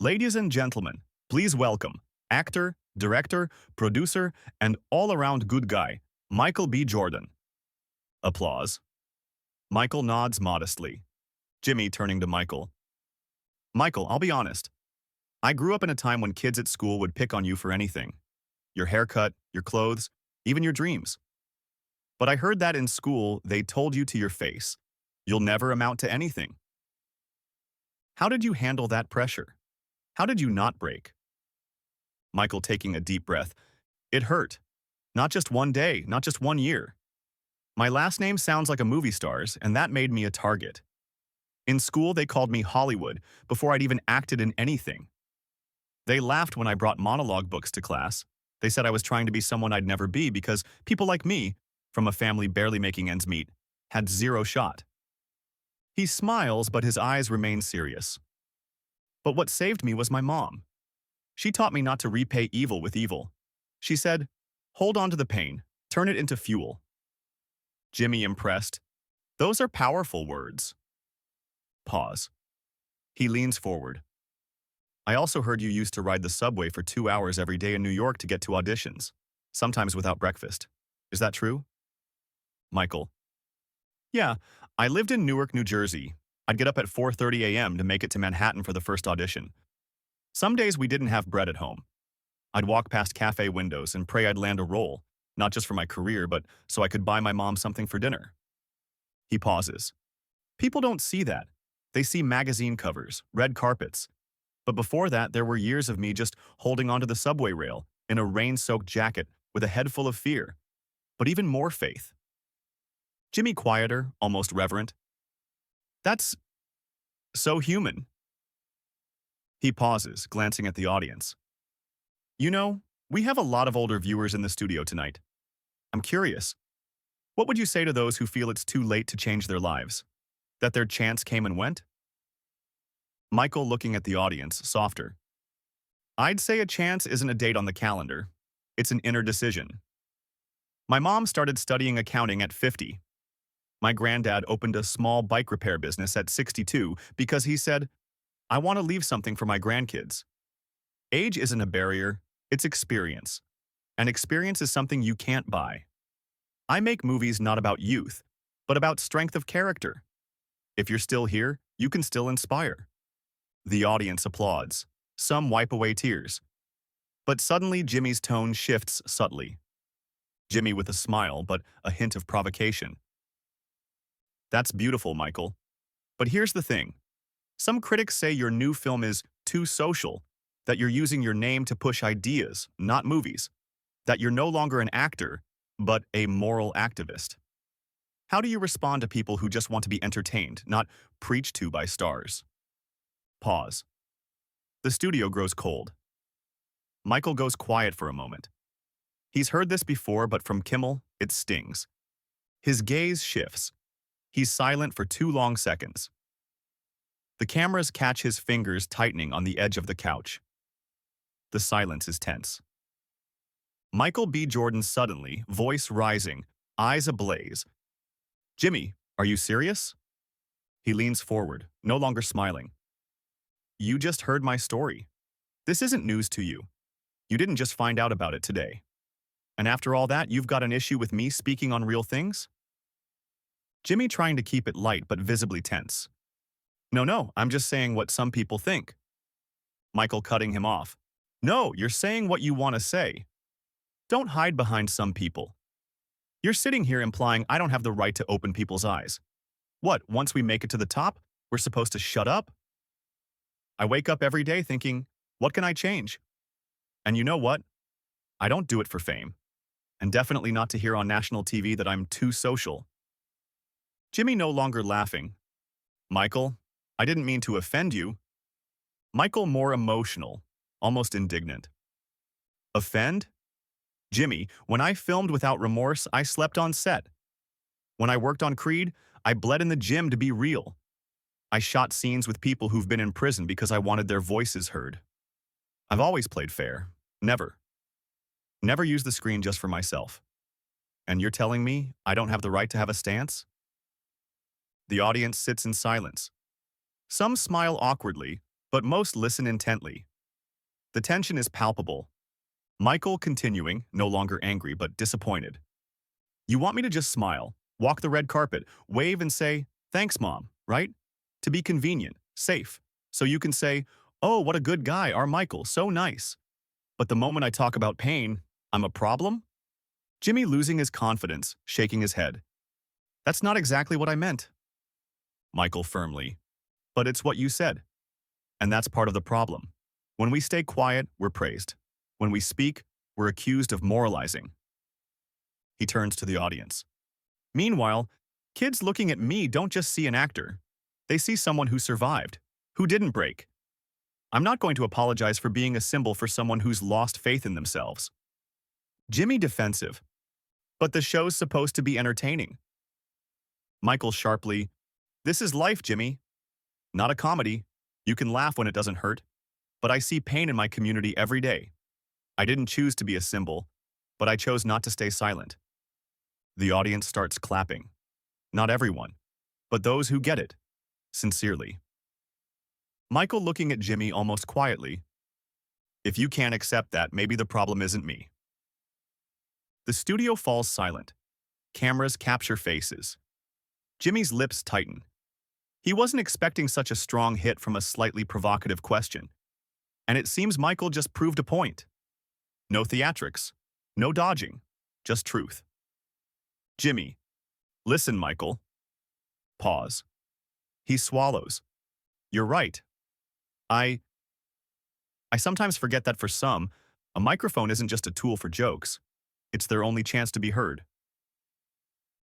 Ladies and gentlemen, please welcome actor, director, producer, and all-around good guy, Michael B. Jordan. Applause. Michael nods modestly. Jimmy turning to Michael. Michael, I'll be honest. I grew up in a time when kids at school would pick on you for anything. Your haircut, your clothes, even your dreams. But I heard that in school, they told you to your face, you'll never amount to anything. How did you handle that pressure? How did you not break? Michael taking a deep breath. It hurt. Not just one day, not just 1 year. My last name sounds like a movie star's, and that made me a target. In school, they called me Hollywood before I'd even acted in anything. They laughed when I brought monologue books to class. They said I was trying to be someone I'd never be because people like me, from a family barely making ends meet, had zero shot. He smiles, but his eyes remain serious. But what saved me was my mom. She taught me not to repay evil with evil. She said, hold on to the pain, turn it into fuel. Jimmy impressed. Those are powerful words. Pause. He leans forward. I also heard you used to ride the subway for 2 hours every day in New York to get to auditions, sometimes without breakfast. Is that true? Michael. Yeah, I lived in Newark, New Jersey. I'd get up at 4:30 a.m. to make it to Manhattan for the first audition. Some days we didn't have bread at home. I'd walk past cafe windows and pray I'd land a role, not just for my career, but so I could buy my mom something for dinner. He pauses. People don't see that. They see magazine covers, red carpets. But before that, there were years of me just holding onto the subway rail in a rain-soaked jacket with a head full of fear, but even more faith. Jimmy quieter, almost reverent. That's so human. He pauses, glancing at the audience. You know, we have a lot of older viewers in the studio tonight. I'm curious. What would you say to those who feel it's too late to change their lives? That their chance came and went? Michael looking at the audience, softer. I'd say a chance isn't a date on the calendar. It's an inner decision. My mom started studying accounting at 50. My granddad opened a small bike repair business at 62 because he said, I want to leave something for my grandkids. Age isn't a barrier, it's experience. And experience is something you can't buy. I make movies not about youth, but about strength of character. If you're still here, you can still inspire. The audience applauds. Some wipe away tears. But suddenly Jimmy's tone shifts subtly. Jimmy with a smile, but a hint of provocation. That's beautiful, Michael. But here's the thing. Some critics say your new film is too social, that you're using your name to push ideas, not movies, that you're no longer an actor, but a moral activist. How do you respond to people who just want to be entertained, not preached to by stars? Pause. The studio grows cold. Michael goes quiet for a moment. He's heard this before, but from Kimmel, it stings. His gaze shifts. He's silent for 2 long seconds. The cameras catch his fingers tightening on the edge of the couch. The silence is tense. Michael B. Jordan suddenly, voice rising, eyes ablaze. Jimmy, are you serious? He leans forward, no longer smiling. You just heard my story. This isn't news to you. You didn't just find out about it today. And after all that, you've got an issue with me speaking on real things? Jimmy trying to keep it light but visibly tense. No, I'm just saying what some people think. Michael cutting him off. No, you're saying what you want to say. Don't hide behind some people. You're sitting here implying I don't have the right to open people's eyes. What, once we make it to the top, we're supposed to shut up? I wake up every day thinking, what can I change? And you know what? I don't do it for fame. And definitely not to hear on national TV that I'm too social. Jimmy no longer laughing. Michael, I didn't mean to offend you. Michael more emotional, almost indignant. Offend? Jimmy, when I filmed Without Remorse, I slept on set. When I worked on Creed, I bled in the gym to be real. I shot scenes with people who've been in prison because I wanted their voices heard. I've always played fair. Never. Never used the screen just for myself. And you're telling me I don't have the right to have a stance? The audience sits in silence. Some smile awkwardly, but most listen intently. The tension is palpable. Michael continuing, no longer angry but disappointed. You want me to just smile, walk the red carpet, wave and say, "Thanks, Mom," right? To be convenient, safe. So you can say, "Oh, what a good guy, our Michael, so nice." But the moment I talk about pain, I'm a problem? Jimmy losing his confidence, shaking his head. That's not exactly what I meant. Michael firmly. But it's what you said. And that's part of the problem. When we stay quiet, we're praised. When we speak, we're accused of moralizing. He turns to the audience. Meanwhile, kids looking at me don't just see an actor. They see someone who survived, who didn't break. I'm not going to apologize for being a symbol for someone who's lost faith in themselves. Jimmy defensive. But the show's supposed to be entertaining. Michael sharply. This is life, Jimmy. Not a comedy. You can laugh when it doesn't hurt. But I see pain in my community every day. I didn't choose to be a symbol, but I chose not to stay silent. The audience starts clapping. Not everyone, but those who get it. Sincerely. Michael looking at Jimmy almost quietly. If you can't accept that, maybe the problem isn't me. The studio falls silent. Cameras capture faces. Jimmy's lips tighten. He wasn't expecting such a strong hit from a slightly provocative question. And it seems Michael just proved a point. No theatrics. No dodging. Just truth. Jimmy. Listen, Michael. Pause. He swallows. You're right. I sometimes forget that for some, a microphone isn't just a tool for jokes. It's their only chance to be heard.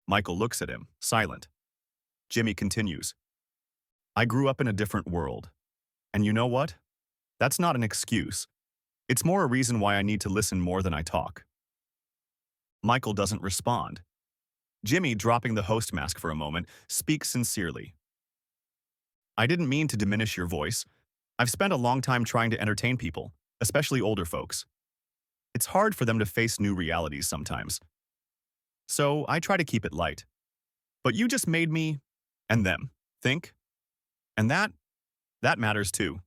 Michael looks at him, silent. Jimmy continues. I grew up in a different world. And you know what? That's not an excuse. It's more a reason why I need to listen more than I talk. Michael doesn't respond. Jimmy, dropping the host mask for a moment, speaks sincerely. I didn't mean to diminish your voice. I've spent a long time trying to entertain people, especially older folks. It's hard for them to face new realities sometimes. So I try to keep it light. But you just made me, and them, think. And that matters too.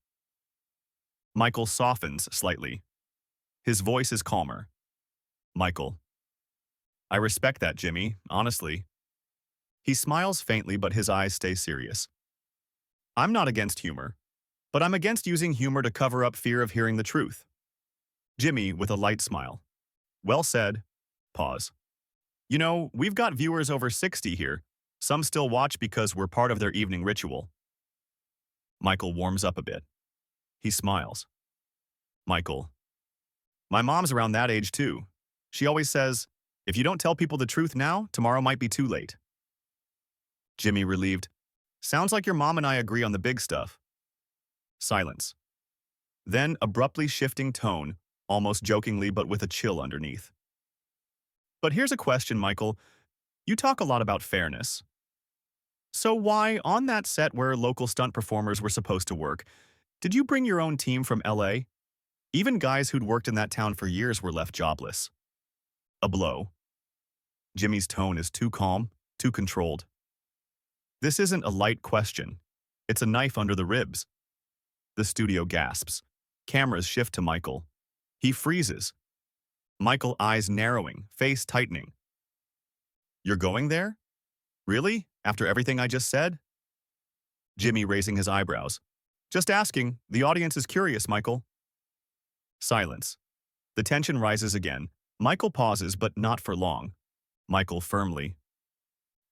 Michael softens slightly. His voice is calmer. Michael. I respect that, Jimmy, honestly. He smiles faintly, but his eyes stay serious. I'm not against humor, but I'm against using humor to cover up fear of hearing the truth. Jimmy, with a light smile. Well said. Pause. You know, we've got viewers over 60 here. Some still watch because we're part of their evening ritual. Michael warms up a bit. He smiles. Michael. My mom's around that age too. She always says, if you don't tell people the truth now, tomorrow might be too late. Jimmy relieved. Sounds like your mom and I agree on the big stuff. Silence. Then abruptly shifting tone, almost jokingly but with a chill underneath. But here's a question, Michael. You talk a lot about fairness. So why, on that set where local stunt performers were supposed to work, did you bring your own team from LA? Even guys who'd worked in that town for years were left jobless. A blow. Jimmy's tone is too calm, too controlled. This isn't a light question. It's a knife under the ribs. The studio gasps. Cameras shift to Michael. He freezes. Michael, eyes narrowing, face tightening. You're going there? Really? After everything I just said? Jimmy raising his eyebrows. Just asking. The audience is curious, Michael. Silence. The tension rises again. Michael pauses, but not for long. Michael firmly.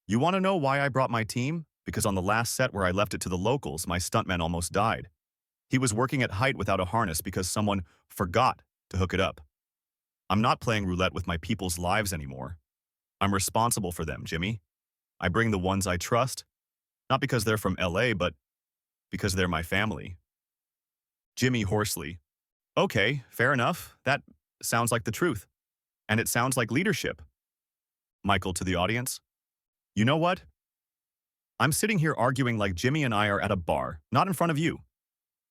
You want to know why I brought my team? Because on the last set where I left it to the locals, my stuntman almost died. He was working at height without a harness because someone forgot to hook it up. I'm not playing roulette with my people's lives anymore. I'm responsible for them, Jimmy. I bring the ones I trust, not because they're from LA, but because they're my family. Jimmy hoarsely. Okay, fair enough. That sounds like the truth. And it sounds like leadership. Michael to the audience. You know what? I'm sitting here arguing like Jimmy and I are at a bar, not in front of you.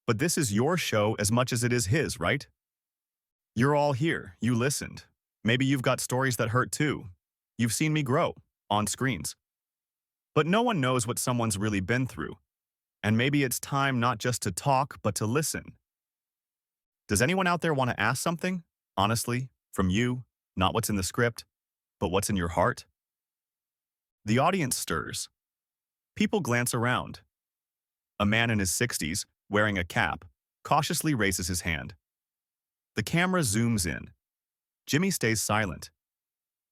But this is your show as much as it is his, right? You're all here. You listened. Maybe you've got stories that hurt too. You've seen me grow on screens. But no one knows what someone's really been through. And maybe it's time not just to talk, but to listen. Does anyone out there want to ask something? Honestly, from you, not what's in the script, but what's in your heart? The audience stirs. People glance around. A man in his 60s, wearing a cap, cautiously raises his hand. The camera zooms in. Jimmy stays silent.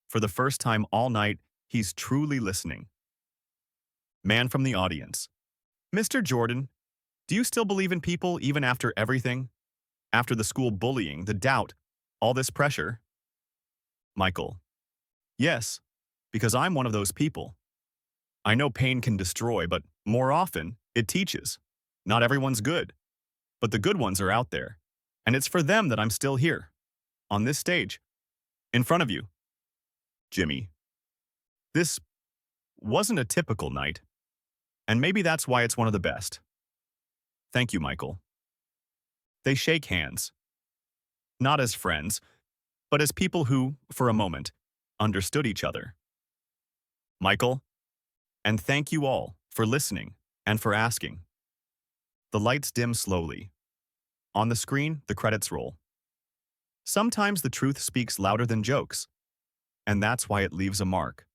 For the first time all night, he's truly listening. Man from the audience. Mr. Jordan, do you still believe in people even after everything? After the school bullying, the doubt, all this pressure? Michael. Yes, because I'm one of those people. I know pain can destroy, but more often, it teaches. Not everyone's good, but the good ones are out there. And it's for them that I'm still here, on this stage, in front of you. Jimmy. This wasn't a typical night, and maybe that's why it's one of the best. Thank you, Michael. They shake hands, not as friends, but as people who, for a moment, understood each other. Michael, and thank you all for listening and for asking. The lights dim slowly. On the screen, the credits roll. Sometimes the truth speaks louder than jokes, and that's why it leaves a mark.